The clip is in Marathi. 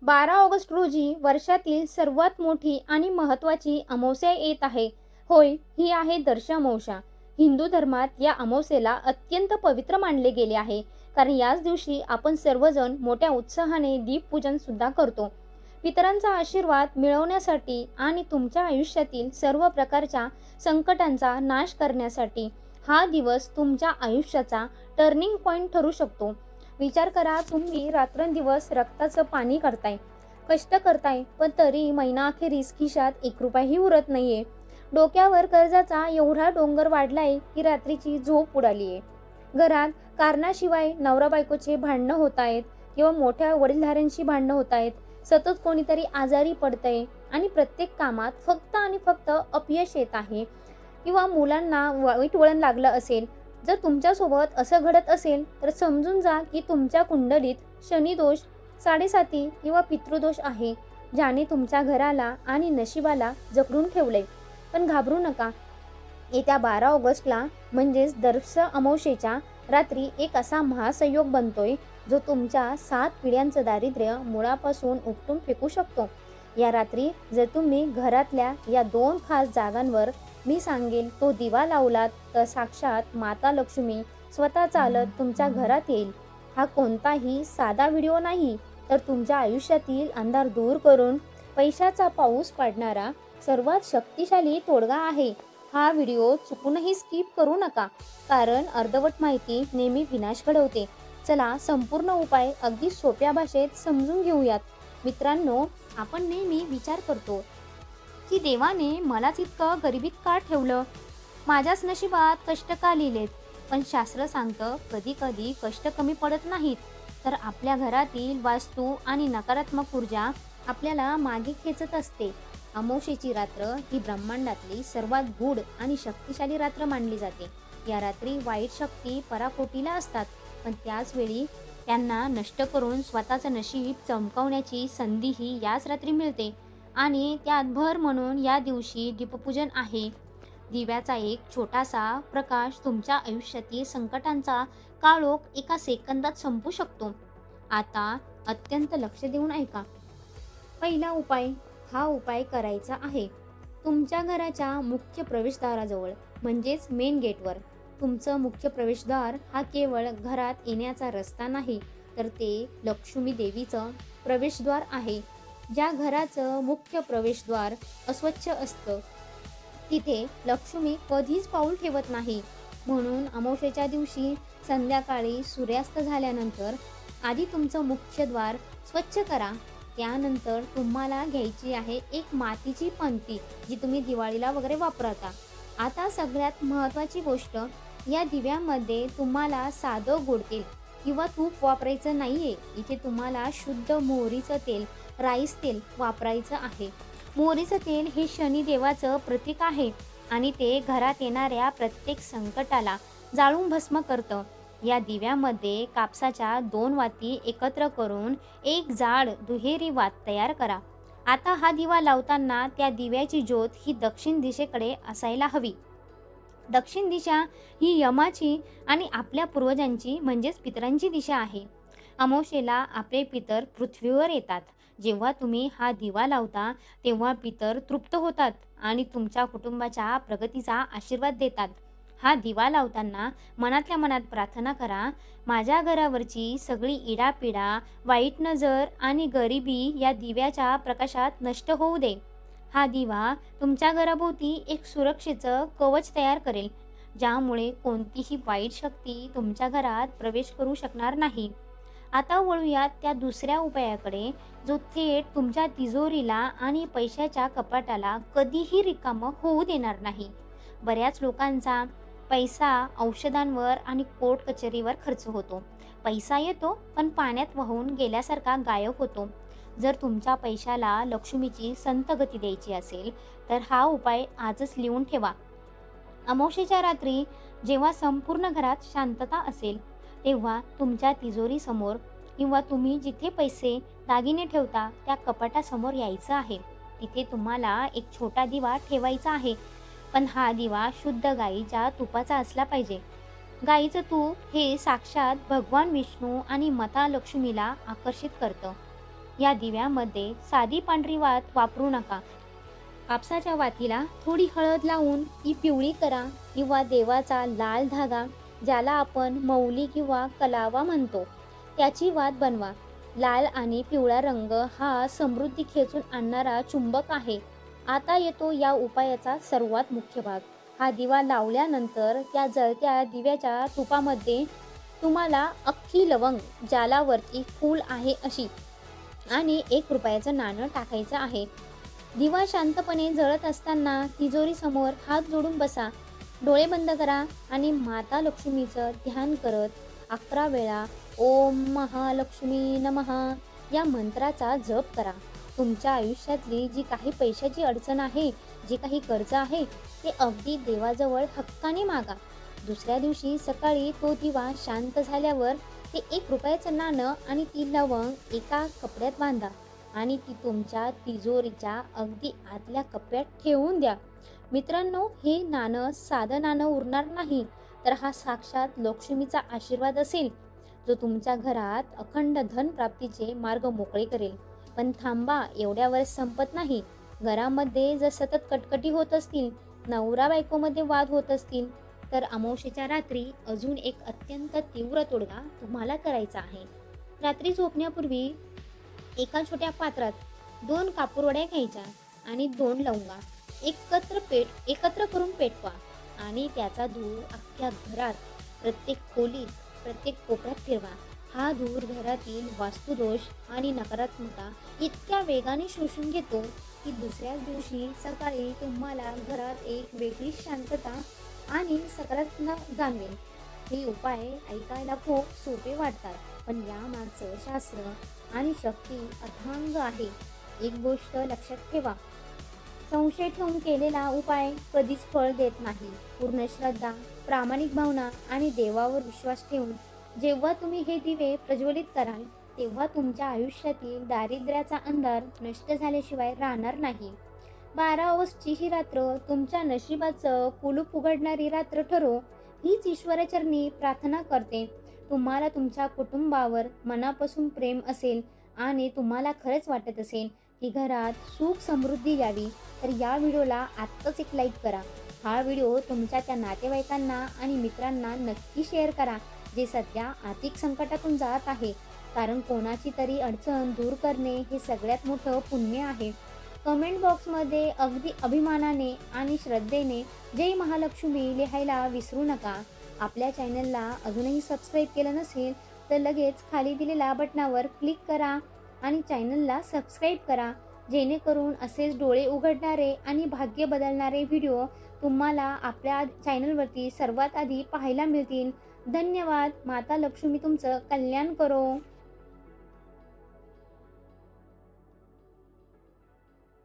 12 ऑगस्ट रोजी वर्षातील सर्वात मोठी आणि महत्त्वाची अमावस्या येत आहे. होय, ही आहे दर्श अमावस्या. हिंदू धर्मात या अमावस्येला अत्यंत पवित्र मानले गेले आहे, कारण याच दिवशी आपण सर्वजण मोठ्या उत्साहाने दीपपूजन सुद्धा करतो. पितरांचा आशीर्वाद मिळवण्यासाठी आणि तुमच्या आयुष्यातील सर्व प्रकारच्या संकटांचा नाश करण्यासाठी हा दिवस तुमच्या आयुष्याचा टर्निंग पॉइंट ठरू शकतो. विचार करा, तुम्ही रात्रंदिवस रक्ताचं पाणी करताय, कष्ट करताय, पण तरी महिनाअखेरीस खिशात 1 रुपयाही उरत नाहीये. डोक्यावर कर्जाचा एवढा डोंगर वाढलाय की रात्रीची झोप उडालीये. घरात कारणाशिवाय नवरा बायकोचे भांडणं होत आहेत किंवा मोठ्या वडीलधाऱ्यांशी भांडणं होत आहेत. सतत कोणीतरी आजारी पडतंय आणि प्रत्येक कामात फक्त आणि फक्त अपयश येत आहे किंवा मुलांना वाईट वळण लागलं असेल. जर तुमच्यासोबत असं घडत असेल तर समजून जा की तुमच्या कुंडलीत शनिदोष, साडेसाती किंवा पितृदोष आहे, ज्याने तुमच्या घराला आणि नशिबाला जखडून ठेवलंय. पण घाबरू नका. येत्या 12 ऑगस्टला म्हणजेच दर्श अमावस्येच्या रात्री एक असा महासंयोग बनतोय जो तुमच्या 7 पिढ्यांचं दारिद्र्य मुळापासून उपटून फेकू शकतो. या रात्री जर तुम्ही घरातल्या या 2 खास जागांवर मी सांगेल तो दिवा लावलात तर साक्षात माता लक्ष्मी स्वतः चालत तुमच्या घरात येईल. हा कोणताही साधा व्हिडिओ नाही, तर तुमच्या आयुष्यातील अंधार दूर करून पैशाचा पाऊस पाडणारा सर्वात शक्तिशाली तोडगा आहे. हा व्हिडिओ चुकूनही स्किप करू नका, कारण अर्धवट माहिती नेहमी विनाश घडवते. चला संपूर्ण उपाय अगदी सोप्या भाषेत समजून घेऊयात. मित्रांनो, आपण नेहमी विचार करतो की देवाने मलाच इतकं गरिबीत का ठेवलं, माझ्याच नशिबात कष्ट का लिहिलेत. पण शास्त्र सांगतं कधी कधी कष्ट कमी पडत नाहीत, तर आपल्या घरातील वास्तू आणि नकारात्मक ऊर्जा आपल्याला मागे खेचत असते. अमावस्येची रात्र ही ब्रह्मांडातली सर्वात गूढ आणि शक्तिशाली रात्र मानली जाते. या रात्री वाईट शक्ती पराकोटीला असतात, पण त्याचवेळी त्यांना नष्ट करून स्वतःचं नशीब चमकवण्याची संधीही याच रात्री मिळते. आणि त्यात भर म्हणून या दिवशी दीपपूजन आहे. दिव्याचा एक छोटासा प्रकाश तुमच्या आयुष्यातील संकटांचा काळोख एका सेकंदात संपू शकतो. आता अत्यंत लक्ष देऊन ऐका. पहिला उपाय. हा उपाय करायचा आहे तुमच्या घराच्या मुख्य प्रवेशद्वाराजवळ, म्हणजेच मेन गेटवर. तुमचं मुख्य प्रवेशद्वार हा केवळ घरात येण्याचा रस्ता नाही, तर ते लक्ष्मी देवीचं प्रवेशद्वार आहे. ज्या घराचं मुख्य प्रवेशद्वार अस्वच्छ असतं तिथे लक्ष्मी कधीच पाऊल ठेवत नाही. म्हणून अमावस्येच्या दिवशी संध्याकाळी सूर्यास्त झाल्यानंतर आधी तुमचं मुख्य द्वार स्वच्छ करा. त्यानंतर तुम्हाला घ्यायची आहे एक मातीची पंती, जी तुम्ही दिवाळीला वगैरे वापरता. आता सगळ्यात महत्त्वाची गोष्ट, या दिव्यामध्ये तुम्हाला साधं गोड तेल किंवा तूप वापरायचं नाहीये. इथे तुम्हाला शुद्ध मोहरीचं तेल, राईस तेल वापरायचं आहे. मोहरीचं तेल हे शनिदेवाचं प्रतीक आहे आणि ते घरात येणाऱ्या प्रत्येक संकटाला जाळून भस्म करतं. या दिव्यामध्ये कापसाच्या 2 वाती एकत्र करून एक जाड दुहेरी वात तयार करा. आता हा दिवा लावताना त्या दिव्याची ज्योत ही दक्षिण दिशेकडे असायला हवी. दक्षिण दिशा ही यमाची आणि आपल्या पूर्वजांची म्हणजेच पितरांची दिशा आहे. अमावस्येला आपले पितर पृथ्वीवर येतात. जेव्हा तुम्ही हा दिवा लावता तेव्हा पितर तृप्त होतात आणि तुमच्या कुटुंबाच्या प्रगतीचा आशीर्वाद देतात. हा दिवा लावताना मनातल्या मनात प्रार्थना करा, माझ्या घरावरची सगळी इडापिडा, वाईट नजर आणि गरिबी या दिव्याच्या प्रकाशात नष्ट होऊ दे. हा दिवा तुमच्या घराभोवती एक सुरक्षेचं कवच तयार करेल, ज्यामुळे कोणतीही वाईट शक्ती तुमच्या घरात प्रवेश करू शकणार नाही. आता वळूयात त्या दुसऱ्या उपायाकडे, जो थेट तुमच्या तिजोरीला आणि पैशाच्या कपाटाला कधीही रिकामं होऊ देणार नाही. बऱ्याच लोकांचा पैसा औषधांवर आणि कोर्ट कचेरीवर खर्च होतो. पैसा येतो पण पाण्यात वाहून गेल्यासारखा गायब होतो. जर तुमच्या पैशाला लक्ष्मीची संत गती द्यायची असेल तर हा उपाय आजच लिहून ठेवा. अमावस्येच्या रात्री जेव्हा संपूर्ण घरात शांतता असेल तेव्हा तुमच्या तिजोरीसमोर किंवा तुम्ही जिथे पैसे दागिने ठेवता त्या कपाटासमोर यायचं आहे. तिथे तुम्हाला एक छोटा दिवा ठेवायचा आहे, पण हा दिवा शुद्ध गाईच्या तुपाचा असला पाहिजे. गाईचं तूप हे साक्षात भगवान विष्णू आणि माता लक्ष्मीला आकर्षित करतं. या दिव्यामध्ये साधी पांढरी वात वापरू नका. कापसाच्या वातीला थोडी हळद लावून ती पिवळी करा किंवा देवाचा लाल धागा, ज्याला आपण मौली किंवा कलावा म्हणतो, त्याची वात बनवा. लाल आणि पिवळा रंग हा समृद्धी खेचून आणणारा चुंबक आहे. आता येतो या उपायाचा सर्वात मुख्य भाग. हा दिवा लावल्यानंतर त्या जळत्या दिव्याच्या तुपामध्ये तुम्हाला अख्खी लवंग, ज्याला वरती फूल आहे अशी, आणि 1 रुपयाचं नाणं टाकायचं आहे. दिवा शांतपणे जळत असताना तिजोरीसमोर हात जोडून बसा. डोळे बंद करा आणि माता लक्ष्मीचं ध्यान करत 11 वेळा ओम महालक्ष्मी नमः या मंत्राचा जप करा. तुमच्या आयुष्यातली जी काही पैशाची अडचण आहे, जे काही कर्ज आहे, ते अगदी देवाजवळ हक्काने मागा. दुसऱ्या दिवशी सकाळी तो दिवा शांत झाल्यावर ते 1 रुपयाचं नाणं आणि ती लवंग एका कपड्यात बांधा आणि ती तुमच्या तिजोरीच्या अगदी आतल्या कप्प्यात ठेवून द्या. मित्रांनो, हे नाणं साधं नाणं उरणार नाही, तर हा साक्षात लक्ष्मीचा आशीर्वाद असेल, जो तुमच्या घरात अखंड धन प्राप्तीचे मार्ग मोकळे करेल. पण थांबा, एवढ्यावर संपत नाही. घरामध्ये जर सतत कटकटी होत असतील, नवरा बायकोमध्ये वाद होत असतील, तर अमावस्येच्या रात्री अजून एक अत्यंत तीव्र तोडगा तुम्हाला करायचा आहे. रात्री झोपण्यापूर्वी एका छोट्या पात्रात 2 कापूरवड्या घ्यायच्या आणि 2 लवंगा एकत्र करून पेटवा आणि त्याचा धूर अख्ख्या घरात, प्रत्येक खोलीत, प्रत्येक कोपऱ्यात फिरवा. हा धूर घरातील वास्तुदोष आणि नकारात्मकता इतक्या वेगाने शोषून घेतो की दुसऱ्याच दिवशी सकाळी तुम्हाला घरात एक वेगळी शांतता आणि सकारात्मकता जाणवेल. हे उपाय ऐकायला खूप सोपे वाटतात, पण यामागचं शास्त्र आणि शक्ती अथांग आहे. एक गोष्ट लक्षात ठेवा, संशय ठेवून केलेला उपाय कधीच फळ देत नाही. पूर्ण श्रद्धा, प्रामाणिक भावना आणि देवावर विश्वास ठेवून जेव्हा तुम्ही हे दिवे प्रज्वलित कराल, तेव्हा तुमच्या आयुष्यातील दारिद्र्याचा अंधार नष्ट झाल्याशिवाय राहणार नाही. 12 ऑगस्टची ही रात्र तुमच्या नशिबाचं कुलूप उघडणारी रात्र ठरो, हीच ईश्वराचरणी प्रार्थना करते. तुम्हाला तुमच्या कुटुंबावर मनापासून प्रेम असेल आणि तुम्हाला खरंच वाटत असेल की घरात सुख समृद्धी यावी, तर या व्हिडिओला आत्ताच एक लाईक करा. हा व्हिडिओ तुमच्या त्या नातेवाईकांना आणि मित्रांना नक्की शेअर करा, जे सध्या आर्थिक संकटातून जात आहे. कारण कोणाची तरी अडचण दूर करणे हे सगळ्यात मोठं पुण्य आहे. कमेंट बॉक्समध्ये अगदी अभिमानाने आणि श्रद्धेने जय महालक्ष्मी लिहायला विसरू नका. आपल्या चॅनलला अजूनही सबस्क्राईब केलं नसेल तर लगेच खाली दिलेल्या बटनावर क्लिक करा आणि चॅनलला सबस्क्राईब करा, जेणेकरून असेच डोळे उघडणारे आणि भाग्य बदलणारे व्हिडिओ तुम्हाला आपल्या चॅनलवरती सर्वात आधी पाहायला मिळतील. धन्यवाद. माता लक्ष्मी तुमचं कल्याण करो.